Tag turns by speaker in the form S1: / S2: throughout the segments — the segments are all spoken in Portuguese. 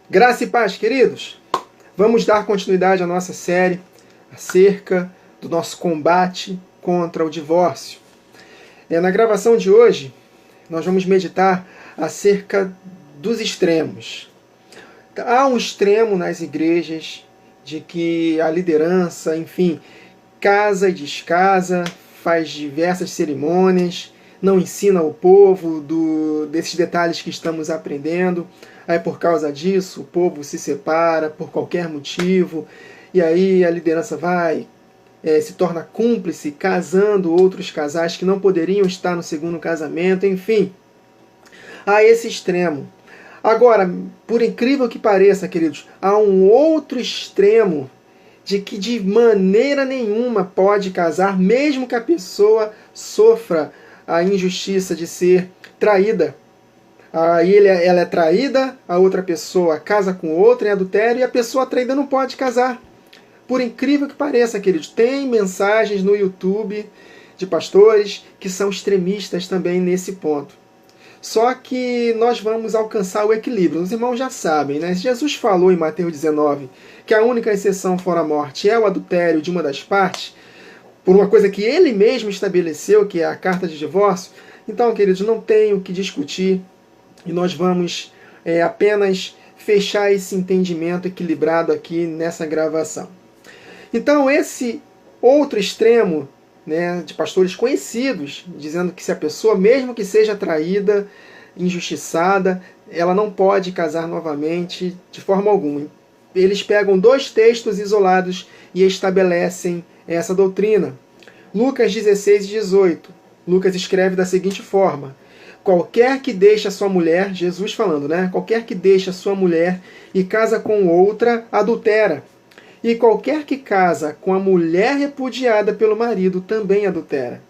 S1: Graça e paz, queridos! Vamos dar continuidade à nossa série acerca do nosso combate contra o divórcio. Na gravação de hoje, nós vamos meditar acerca dos extremos. Há um extremo nas igrejas de que a liderança, enfim, casa e descasa, faz diversas cerimônias, não ensina o povo desses detalhes que estamos aprendendo. Aí por causa disso o povo se separa por qualquer motivo, e aí a liderança se torna cúmplice, casando outros casais que não poderiam estar no segundo casamento, enfim. Há esse extremo. Agora, por incrível que pareça, queridos, há um outro extremo de que de maneira nenhuma pode casar, mesmo que a pessoa sofra a injustiça de ser traída. Aí ela é traída, a outra pessoa casa com outra em adultério e a pessoa traída não pode casar. Por incrível que pareça, queridos, tem mensagens no YouTube de pastores que são extremistas também nesse ponto. Só que nós vamos alcançar o equilíbrio. Os irmãos já sabem, né? Jesus falou em Mateus 19 que a única exceção fora a morte é o adultério de uma das partes, por uma coisa que ele mesmo estabeleceu, que é a carta de divórcio. Então, queridos, não tem o que discutir. E nós vamos apenas fechar esse entendimento equilibrado aqui nessa gravação. Então, esse outro extremo, né, de pastores conhecidos, dizendo que se a pessoa, mesmo que seja traída, injustiçada, ela não pode casar novamente de forma alguma. Eles pegam dois textos isolados e estabelecem essa doutrina. Lucas 16 e 18. Lucas escreve da seguinte forma: qualquer que deixa sua mulher, Jesus falando, né? Qualquer que deixa sua mulher e casa com outra, adultera. E qualquer que casa com a mulher repudiada pelo marido, também adultera.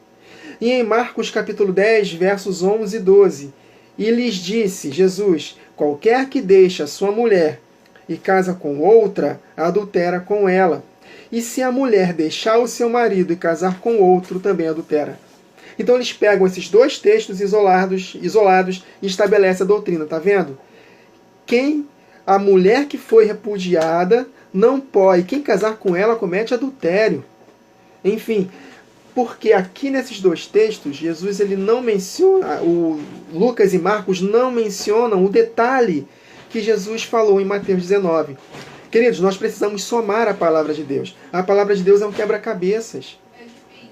S1: E em Marcos capítulo 10, versos 11 e 12, e lhes disse, Jesus, qualquer que deixa sua mulher e casa com outra, adultera com ela. E se a mulher deixar o seu marido e casar com outro, também adultera. Então eles pegam esses dois textos isolados e estabelecem a doutrina, tá vendo? A mulher que foi repudiada não pode, quem casar com ela comete adultério. Enfim, porque aqui nesses dois textos, Jesus ele não menciona, Lucas e Marcos não mencionam o detalhe que Jesus falou em Mateus 19. Queridos, nós precisamos somar a palavra de Deus. A palavra de Deus é um quebra-cabeças.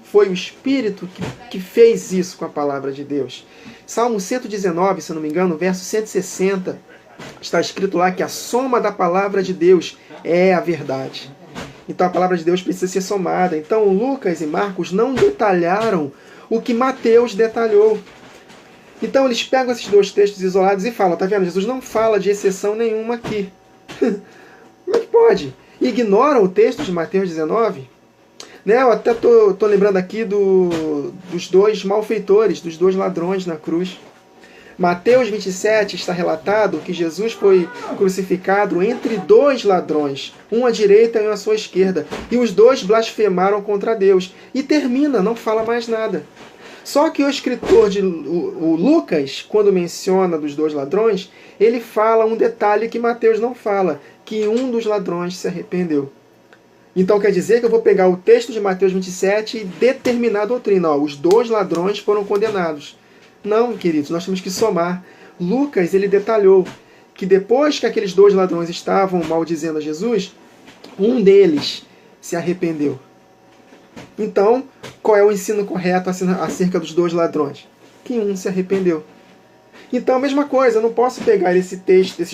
S1: Foi o Espírito que fez isso com a palavra de Deus. Salmo 119, se não me engano, verso 160, está escrito lá que a soma da palavra de Deus é a verdade. Então a palavra de Deus precisa ser somada. Então Lucas e Marcos não detalharam o que Mateus detalhou. Então eles pegam esses dois textos isolados e falam, tá vendo? Jesus não fala de exceção nenhuma aqui. Como é que pode? Ignoram o texto de Mateus 19? Eu até estou lembrando aqui dos dois malfeitores, dos dois ladrões na cruz. Mateus 27 está relatado que Jesus foi crucificado entre dois ladrões, um à direita e um à sua esquerda, e os dois blasfemaram contra Deus. E termina, não fala mais nada. Só que o escritor o Lucas, quando menciona dos dois ladrões, ele fala um detalhe que Mateus não fala, que um dos ladrões se arrependeu. Então quer dizer que eu vou pegar o texto de Mateus 27 e determinar a doutrina. Os dois ladrões foram condenados. Não, queridos, nós temos que somar. Lucas ele detalhou que depois que aqueles dois ladrões estavam maldizendo a Jesus, um deles se arrependeu. Então, qual é o ensino correto acerca dos dois ladrões? Que um se arrependeu. Então, a mesma coisa, eu não posso pegar esses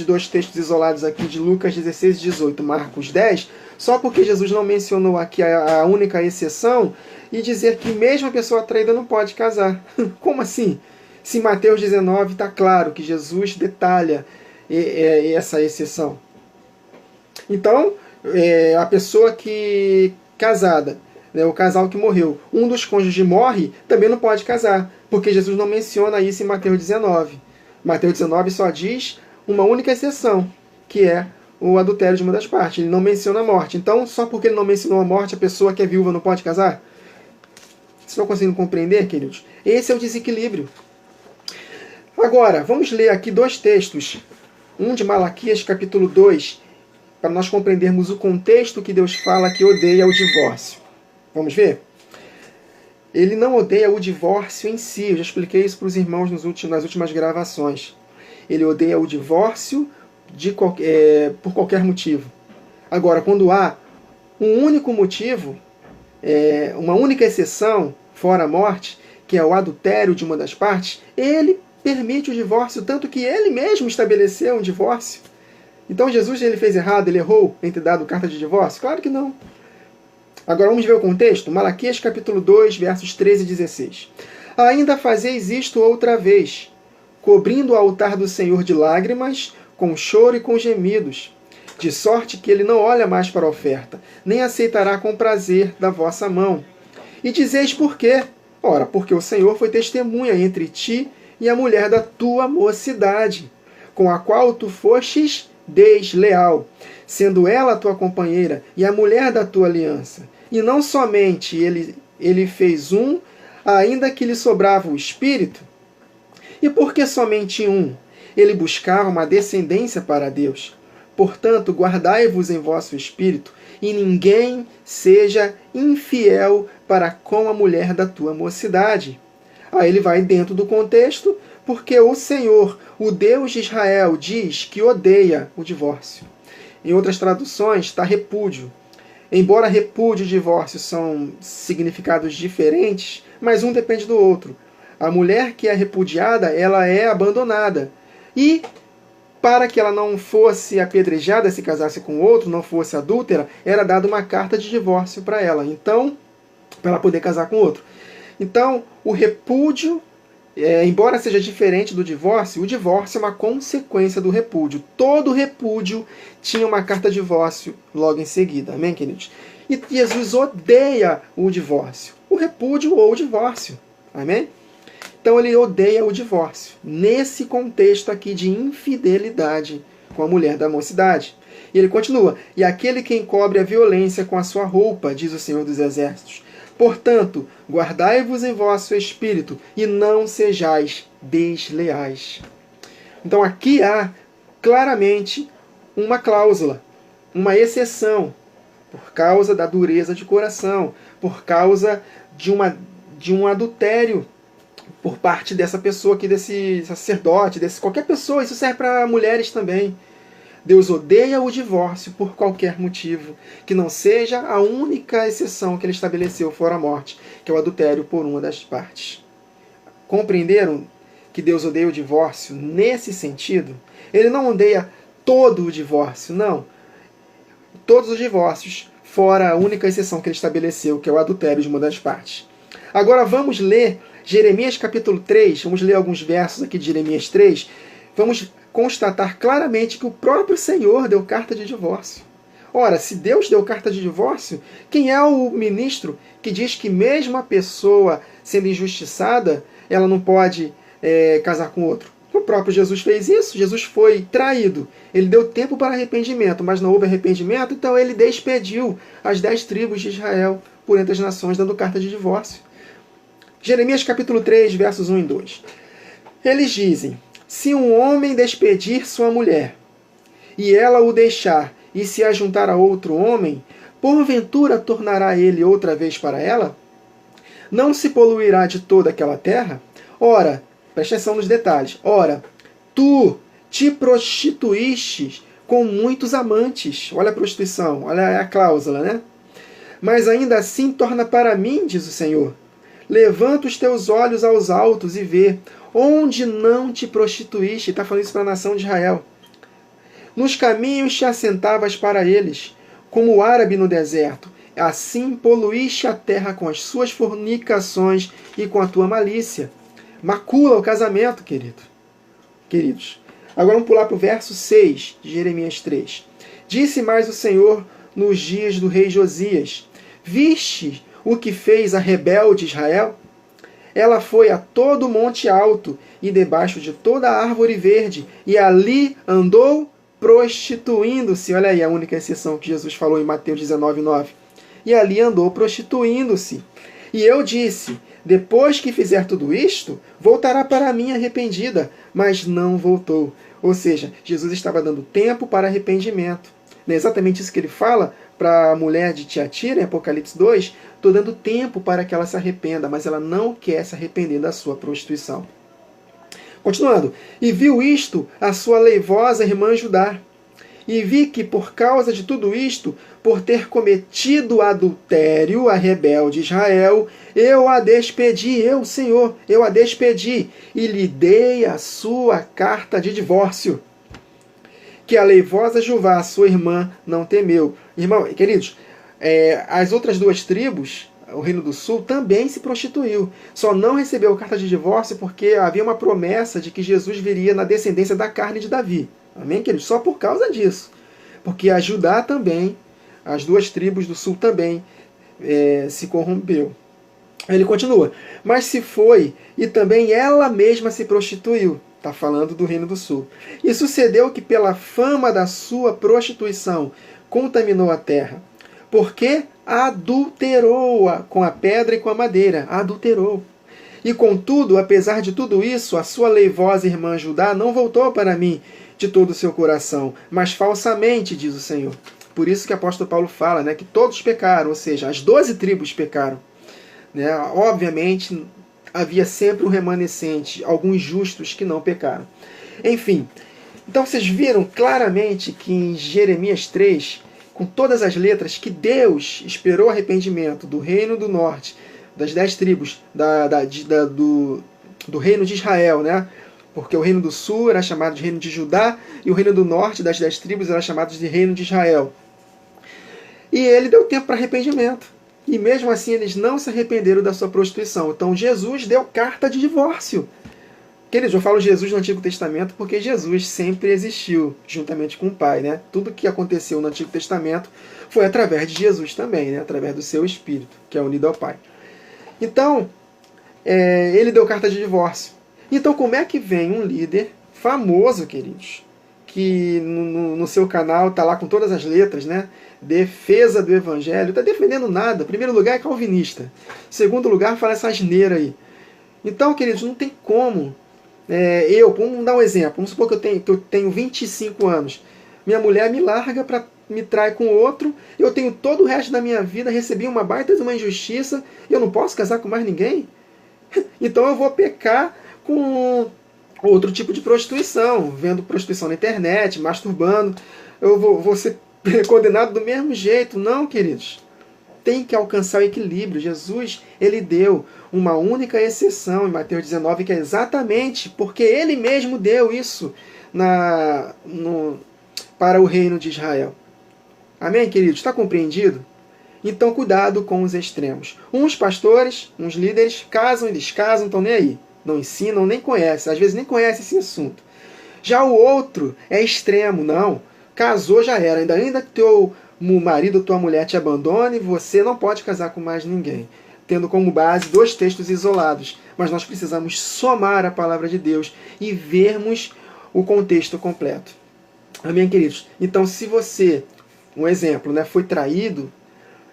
S1: dois textos isolados aqui de Lucas 16 e 18, Marcos 10, só porque Jesus não mencionou aqui a única exceção e dizer que mesmo a pessoa traída não pode casar. Como assim? Se em Mateus 19 está claro que Jesus detalha essa exceção. Então, a pessoa que casada, o casal que morreu, um dos cônjuges morre, também não pode casar, porque Jesus não menciona isso em Mateus 19. Mateus 19 só diz uma única exceção, que é o adultério de uma das partes. Ele não menciona a morte. Então, só porque ele não mencionou a morte, a pessoa que é viúva não pode casar? Vocês estão conseguindo compreender, queridos? Esse é o desequilíbrio. Agora, vamos ler aqui dois textos. 1 de Malaquias, capítulo 2, para nós compreendermos o contexto que Deus fala que odeia o divórcio. Vamos ver? Ele não odeia o divórcio em si. Eu já expliquei isso para os irmãos nas últimas gravações. Ele odeia o divórcio por qualquer motivo. Agora, quando há um único motivo, uma única exceção, fora a morte, que é o adultério de uma das partes, ele permite o divórcio, tanto que ele mesmo estabeleceu um divórcio. Então Jesus ele fez errado, ele errou em ter dado carta de divórcio? Claro que não. Agora vamos ver o contexto? Malaquias capítulo 2, versos 13 e 16. Ainda fazeis isto outra vez, cobrindo o altar do Senhor de lágrimas, com choro e com gemidos, de sorte que ele não olha mais para a oferta, nem aceitará com prazer da vossa mão. E dizeis por quê? Ora, porque o Senhor foi testemunha entre ti e a mulher da tua mocidade, com a qual tu fostes desleal, sendo ela a tua companheira e a mulher da tua aliança. E não somente ele fez ainda que lhe sobrava o espírito. E por que somente um? Ele buscava uma descendência para Deus. Portanto, guardai-vos em vosso espírito, e ninguém seja infiel para com a mulher da tua mocidade. Aí ele vai dentro do contexto, porque o Senhor, o Deus de Israel, diz que odeia o divórcio. Em outras traduções está repúdio. Embora repúdio e divórcio são significados diferentes, mas um depende do outro. A mulher que é repudiada, ela é abandonada. E para que ela não fosse apedrejada se casasse com outro, não fosse adúltera, era dada uma carta de divórcio para ela. Então, para ela poder casar com outro. Então, o repúdio, embora seja diferente do divórcio, o divórcio é uma consequência do repúdio. Todo repúdio tinha uma carta de divórcio logo em seguida. Amém, queridos? E Jesus odeia o divórcio. O repúdio ou o divórcio. Amém? Então ele odeia o divórcio. Nesse contexto aqui de infidelidade com a mulher da mocidade. E ele continua. E aquele que encobre a violência com a sua roupa, diz o Senhor dos Exércitos. Portanto, guardai-vos em vosso espírito e não sejais desleais. Então aqui há claramente uma cláusula, uma exceção, por causa da dureza de coração, por causa de um adultério por parte dessa pessoa aqui, desse sacerdote, qualquer pessoa. Isso serve para mulheres também. Deus odeia o divórcio por qualquer motivo, que não seja a única exceção que ele estabeleceu fora a morte, que é o adultério por uma das partes. Compreenderam que Deus odeia o divórcio nesse sentido? Ele não odeia todo o divórcio, não. Todos os divórcios, fora a única exceção que ele estabeleceu, que é o adultério de uma das partes. Agora vamos ler Jeremias capítulo 3, vamos ler alguns versos aqui de Jeremias 3, vamos constatar claramente que o próprio Senhor deu carta de divórcio. Ora, se Deus deu carta de divórcio, quem é o ministro que diz que mesmo a pessoa sendo injustiçada, ela não pode casar com outro? O próprio Jesus fez isso. Jesus foi traído. Ele deu tempo para arrependimento, mas não houve arrependimento, então ele despediu as 10 tribos de Israel por entre as nações, dando carta de divórcio. Jeremias capítulo 3, versos 1 e 2. Eles dizem: se um homem despedir sua mulher, e ela o deixar, e se ajuntar a outro homem, porventura tornará ele outra vez para ela? Não se poluirá de toda aquela terra? Ora, preste atenção nos detalhes. Ora, tu te prostituíste com muitos amantes. Olha a prostituição, olha a cláusula, né? Mas ainda assim torna para mim, diz o Senhor. Levanta os teus olhos aos altos e vê, onde não te prostituíste. Está falando isso para a nação de Israel. Nos caminhos te assentavas para eles, como o árabe no deserto. Assim poluíste a terra com as suas fornicações e com a tua malícia. Macula o casamento, queridos. Agora vamos pular para o verso 6 de Jeremias 3. Disse mais o Senhor nos dias do rei Josias: viste o que fez a rebelde Israel? Ela foi a todo monte alto e debaixo de toda árvore verde, e ali andou prostituindo-se. Olha aí a única exceção que Jesus falou em Mateus 19:9. E ali andou prostituindo-se. E eu disse: Depois que fizer tudo isto, voltará para mim arrependida, mas não voltou. Ou seja, Jesus estava dando tempo para arrependimento. Não é exatamente isso que ele fala para a mulher de Tiatira, em Apocalipse 2? Estou dando tempo para que ela se arrependa, mas ela não quer se arrepender da sua prostituição. Continuando. E viu isto a sua leivosa irmã Judá. E vi que por causa de tudo isto, por ter cometido adultério a rebelde Israel, eu a despedi, eu, Senhor, eu a despedi, e lhe dei a sua carta de divórcio. Que a leivosa Juvá, sua irmã, não temeu. Irmão, queridos, as outras duas tribos, o Reino do Sul, também se prostituiu. Só não recebeu a carta de divórcio porque havia uma promessa de que Jesus viria na descendência da carne de Davi. Amém, queridos? Só por causa disso. Porque a Judá também, as duas tribos do sul também, se corrompeu. Ele continua. Mas se foi, e também ela mesma se prostituiu. Está falando do Reino do Sul. E sucedeu que pela fama da sua prostituição contaminou a terra. Porque adulterou-a com a pedra e com a madeira. Adulterou. E contudo, apesar de tudo isso, a sua leivosa irmã Judá não voltou para mim de todo o seu coração, mas falsamente, diz o Senhor. Por isso que o apóstolo Paulo fala, né, que todos pecaram, ou seja, as 12 tribos pecaram. Né? Obviamente, havia sempre um remanescente, alguns justos que não pecaram. Enfim, então vocês viram claramente que em Jeremias 3, com todas as letras, que Deus esperou arrependimento do reino do norte, das 10 tribos, do reino de Israel, né? Porque o reino do sul era chamado de reino de Judá, e o reino do norte, das 10 tribos, era chamado de reino de Israel. E ele deu tempo para arrependimento. E mesmo assim eles não se arrependeram da sua prostituição. Então Jesus deu carta de divórcio. Queridos, eu falo Jesus no Antigo Testamento porque Jesus sempre existiu, juntamente com o Pai. Né? Tudo que aconteceu no Antigo Testamento foi através de Jesus também, né? Através do seu Espírito, que é unido ao Pai. Então, ele deu carta de divórcio. Então, como é que vem um líder famoso, queridos, que no seu canal está lá com todas as letras, né? Defesa do Evangelho, está defendendo nada. Em primeiro lugar, é calvinista. Em segundo lugar, fala essa asneira aí. Então, queridos, não tem como. Vamos dar um exemplo. Vamos supor que eu tenho 25 anos. Minha mulher me larga, me trai com outro. Eu tenho todo o resto da minha vida, recebi uma baita de uma injustiça. E eu não posso casar com mais ninguém? Então eu vou pecar com outro tipo de prostituição, vendo prostituição na internet, masturbando, eu vou ser condenado do mesmo jeito. Não, queridos. Tem que alcançar o equilíbrio. Jesus, ele deu uma única exceção em Mateus 19, que é exatamente porque ele mesmo deu isso para o reino de Israel. Amém, queridos? Está compreendido? Então, cuidado com os extremos. Uns pastores, uns líderes, casam e descasam, estão nem aí. Não ensinam, nem conhecem. Às vezes nem conhecem esse assunto. Já o outro é extremo. Não. Casou, já era. Ainda que teu marido ou tua mulher te abandone, você não pode casar com mais ninguém. Tendo como base 2 textos isolados. Mas nós precisamos somar a palavra de Deus e vermos o contexto completo. Amém, queridos? Então, se você, um exemplo, né, foi traído,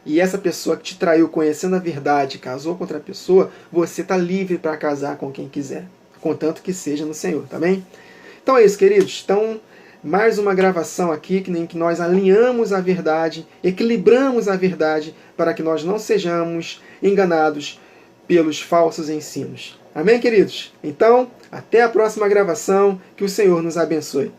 S1: e essa pessoa que te traiu, conhecendo a verdade, casou com outra pessoa, você está livre para casar com quem quiser, contanto que seja no Senhor, tá bem? Então é isso, queridos. Então, mais uma gravação aqui, em que nós alinhamos a verdade, equilibramos a verdade, para que nós não sejamos enganados pelos falsos ensinos. Amém, queridos? Então, até a próxima gravação, que o Senhor nos abençoe.